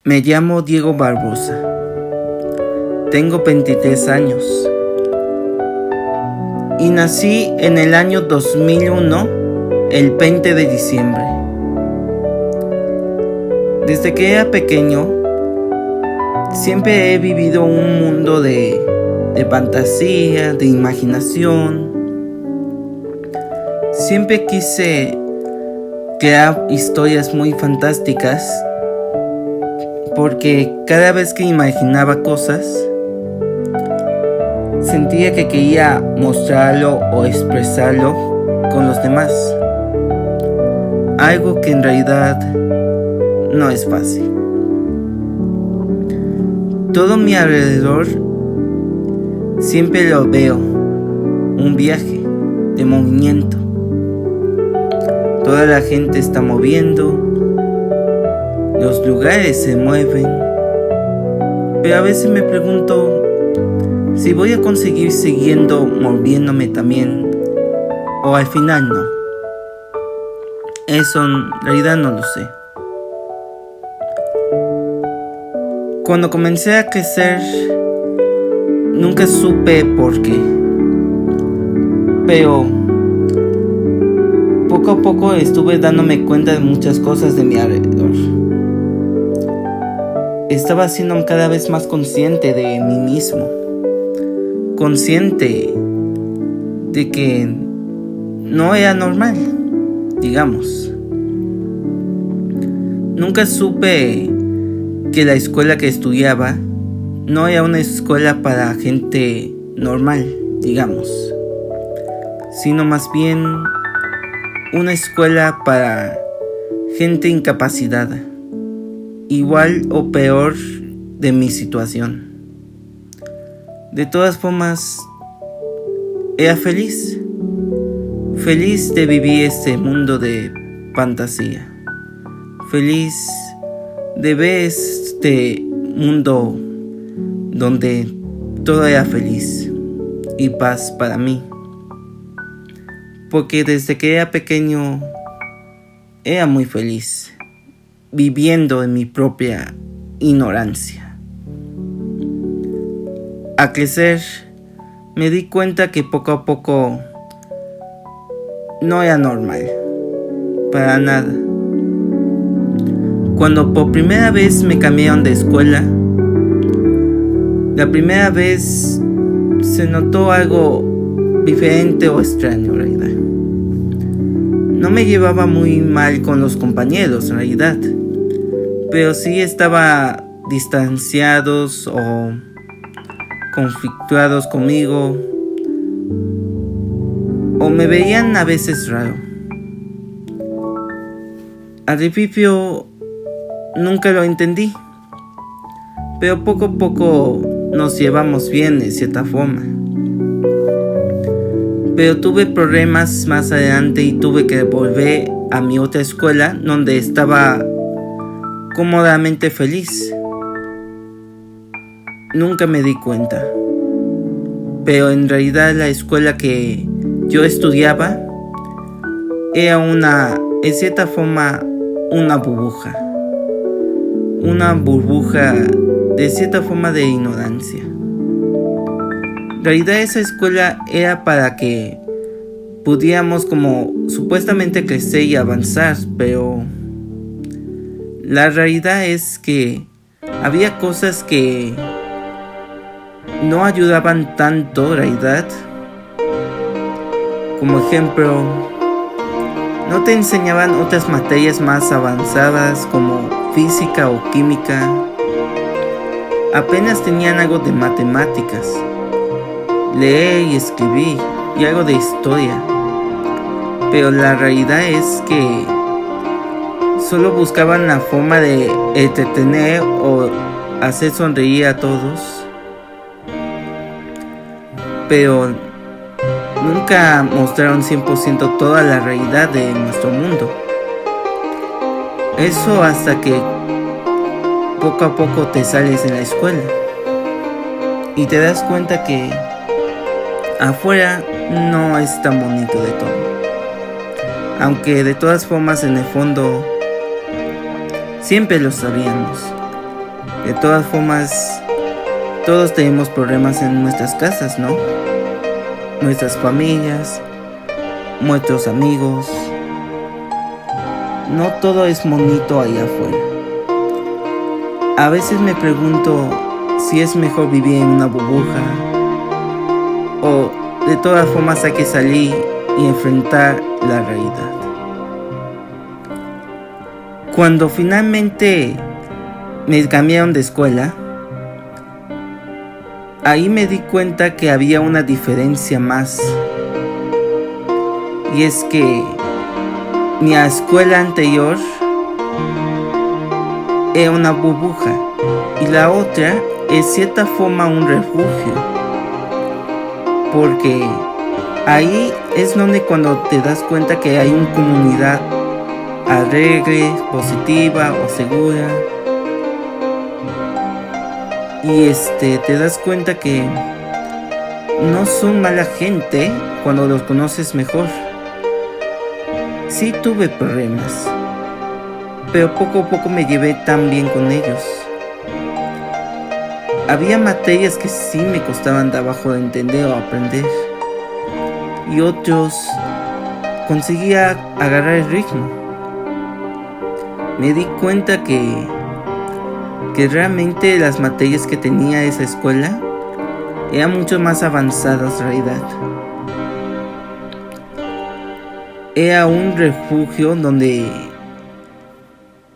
Me llamo Diego Barbosa. Tengo 23 años. Y nací en el año 2001, el 20 de diciembre. Desde que era pequeño, siempre he vivido un mundo de fantasía, de imaginación. Siempre quise crear historias muy fantásticas, porque cada vez que imaginaba cosas, sentía que quería mostrarlo o expresarlo con los demás. Algo que en realidad no es fácil. Todo mi alrededor siempre lo veo un viaje de movimiento. Toda la gente está moviendo, los lugares se mueven, pero a veces me pregunto si voy a conseguir siguiendo moviéndome también, o al final no. Eso en realidad no lo sé. Cuando comencé a crecer, nunca supe por qué, pero poco a poco estuve dándome cuenta de muchas cosas de mi alrededor. Estaba siendo cada vez más consciente de mí mismo, consciente de que no era normal, digamos. Nunca supe que la escuela que estudiaba no era una escuela para gente normal, digamos, sino más bien una escuela para gente incapacitada, igual o peor de mi situación. De todas formas, era feliz de vivir este mundo de fantasía, feliz de ver este mundo donde todo era feliz y paz para mí, porque desde que era pequeño era muy feliz, viviendo en mi propia ignorancia. Al crecer, me di cuenta que poco a poco no era normal, para nada. Cuando por primera vez me cambiaron de escuela, la primera vez se notó algo diferente o extraño en realidad. No me llevaba muy mal con los compañeros en realidad, pero sí estaba distanciados o conflictuados conmigo, o me veían a veces raro. Al principio nunca lo entendí, pero poco a poco nos llevamos bien de cierta forma. Pero tuve problemas más adelante y tuve que volver a mi otra escuela donde estaba cómodamente feliz. Nunca me di cuenta, pero en realidad la escuela que yo estudiaba era en cierta forma, una burbuja de cierta forma de ignorancia. En realidad esa escuela era para que pudiéramos como supuestamente crecer y avanzar, pero la realidad es que había cosas que no ayudaban tanto, en realidad. Como ejemplo, no te enseñaban otras materias más avanzadas como física o química. Apenas tenían algo de matemáticas, leer y escribir y algo de historia. Pero la realidad es que solo buscaban la forma de entretener o hacer sonreír a todos, pero nunca mostraron 100% toda la realidad de nuestro mundo. Eso hasta que poco a poco te sales de la escuela y te das cuenta que afuera no es tan bonito de todo. Aunque de todas formas en el fondo siempre lo sabíamos. De todas formas, todos tenemos problemas en nuestras casas, ¿no? Nuestras familias, nuestros amigos. No todo es bonito allá afuera. A veces me pregunto si es mejor vivir en una burbuja o de todas formas hay que salir y enfrentar la realidad. Cuando finalmente me cambiaron de escuela, ahí me di cuenta que había una diferencia más. Y es que mi escuela anterior era una burbuja y la otra es cierta forma un refugio. Porque ahí es donde cuando te das cuenta que hay una comunidad alegre, positiva o segura. Y te das cuenta que no son mala gente cuando los conoces mejor. Sí tuve problemas, pero poco a poco me llevé tan bien con ellos. Había materias que sí me costaban trabajo de entender o aprender, y otros conseguía agarrar el ritmo. Me di cuenta que realmente las materias que tenía esa escuela eran mucho más avanzadas en realidad. Era un refugio donde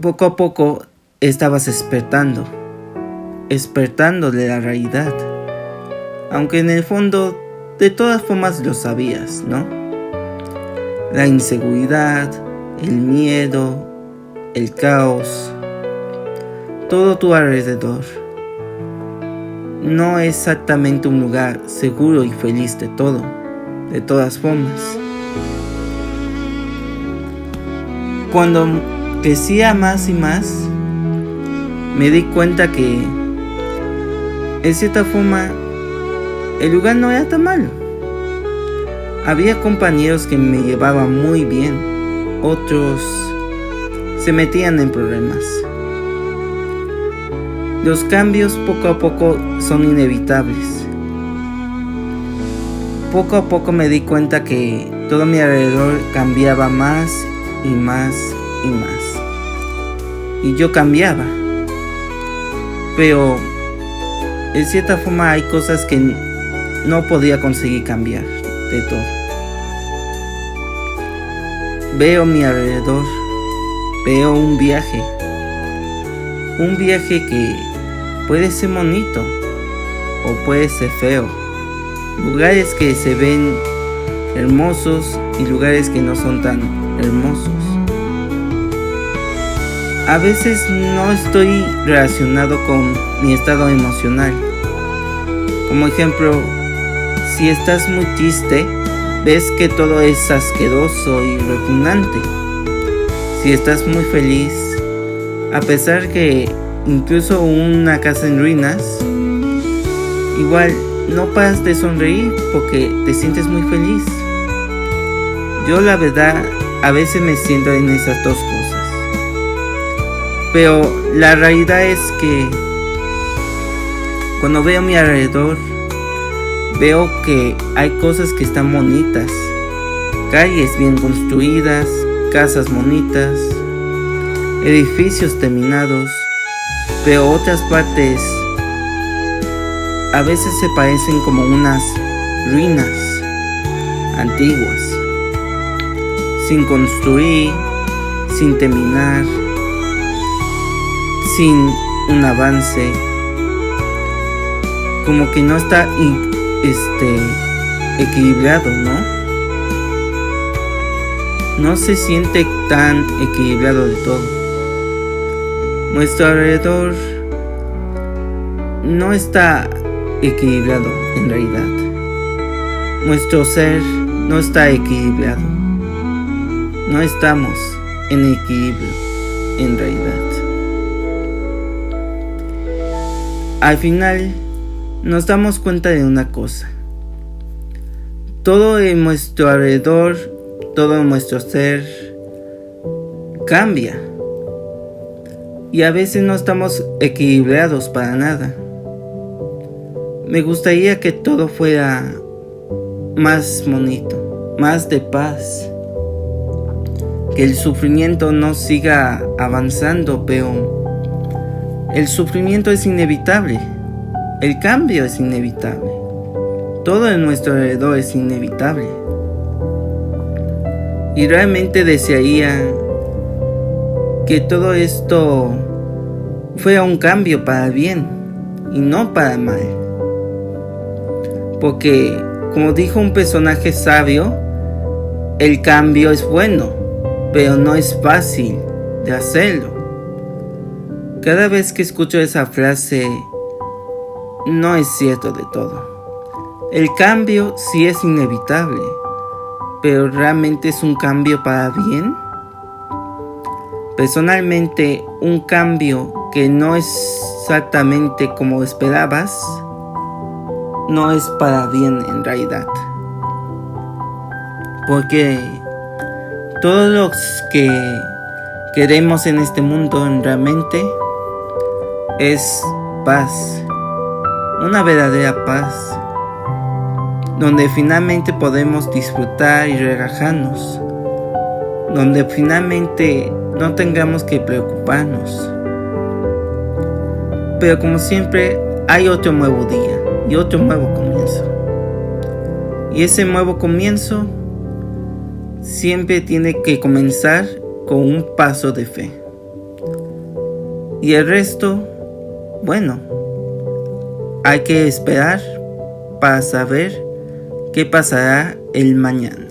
poco a poco estabas despertando de la realidad, aunque en el fondo de todas formas lo sabías, ¿no? La inseguridad, el miedo, el caos, todo a tu alrededor. No es exactamente un lugar seguro y feliz de todas formas. Cuando crecía más y más, me di cuenta que, en cierta forma, el lugar no era tan malo. Había compañeros que me llevaban muy bien, otros se metían en problemas. Los cambios poco a poco son inevitables. Poco a poco me di cuenta que todo a mi alrededor cambiaba más y más y más. Y yo cambiaba. Pero en cierta forma hay cosas que no podía conseguir cambiar de todo. Veo mi alrededor, veo un viaje que puede ser bonito o puede ser feo, lugares que se ven hermosos y lugares que no son tan hermosos. A veces no estoy relacionado con mi estado emocional. Como ejemplo, si estás muy triste, ves que todo es asqueroso y repugnante. Si estás muy feliz, a pesar que incluso una casa en ruinas, igual no paras de sonreír porque te sientes muy feliz. Yo la verdad a veces me siento en esas dos cosas. Pero la realidad es que cuando veo a mi alrededor, veo que hay cosas que están bonitas, calles bien construidas, casas bonitas, edificios terminados, pero otras partes a veces se parecen como unas ruinas antiguas, sin construir, sin terminar, sin un avance, como que no está equilibrado, ¿no? No se siente tan equilibrado de todo. Nuestro alrededor no está equilibrado en realidad. Nuestro ser no está equilibrado. No estamos en equilibrio en realidad. Al final nos damos cuenta de una cosa. Todo en nuestro alrededor, todo en nuestro ser cambia. y a veces no estamos equilibrados para nada. Me gustaría que todo fuera más bonito, más de paz, que el sufrimiento no siga avanzando, pero el sufrimiento es inevitable, el cambio es inevitable, todo en nuestro alrededor es inevitable. Y realmente desearía que todo esto fuera un cambio para bien y no para mal. Porque, como dijo un personaje sabio, el cambio es bueno, pero no es fácil de hacerlo. Cada vez que escucho esa frase, no es cierto de todo. El cambio sí es inevitable, pero ¿realmente es un cambio para bien? Personalmente, un cambio que no es exactamente como esperabas, no es para bien en realidad. Porque todos los que queremos en este mundo realmente es paz, una verdadera paz, donde finalmente podemos disfrutar y relajarnos, donde finalmente no tengamos que preocuparnos. Pero como siempre, hay otro nuevo día y otro nuevo comienzo. Y ese nuevo comienzo siempre tiene que comenzar con un paso de fe. Y el resto, bueno, hay que esperar para saber qué pasará el mañana.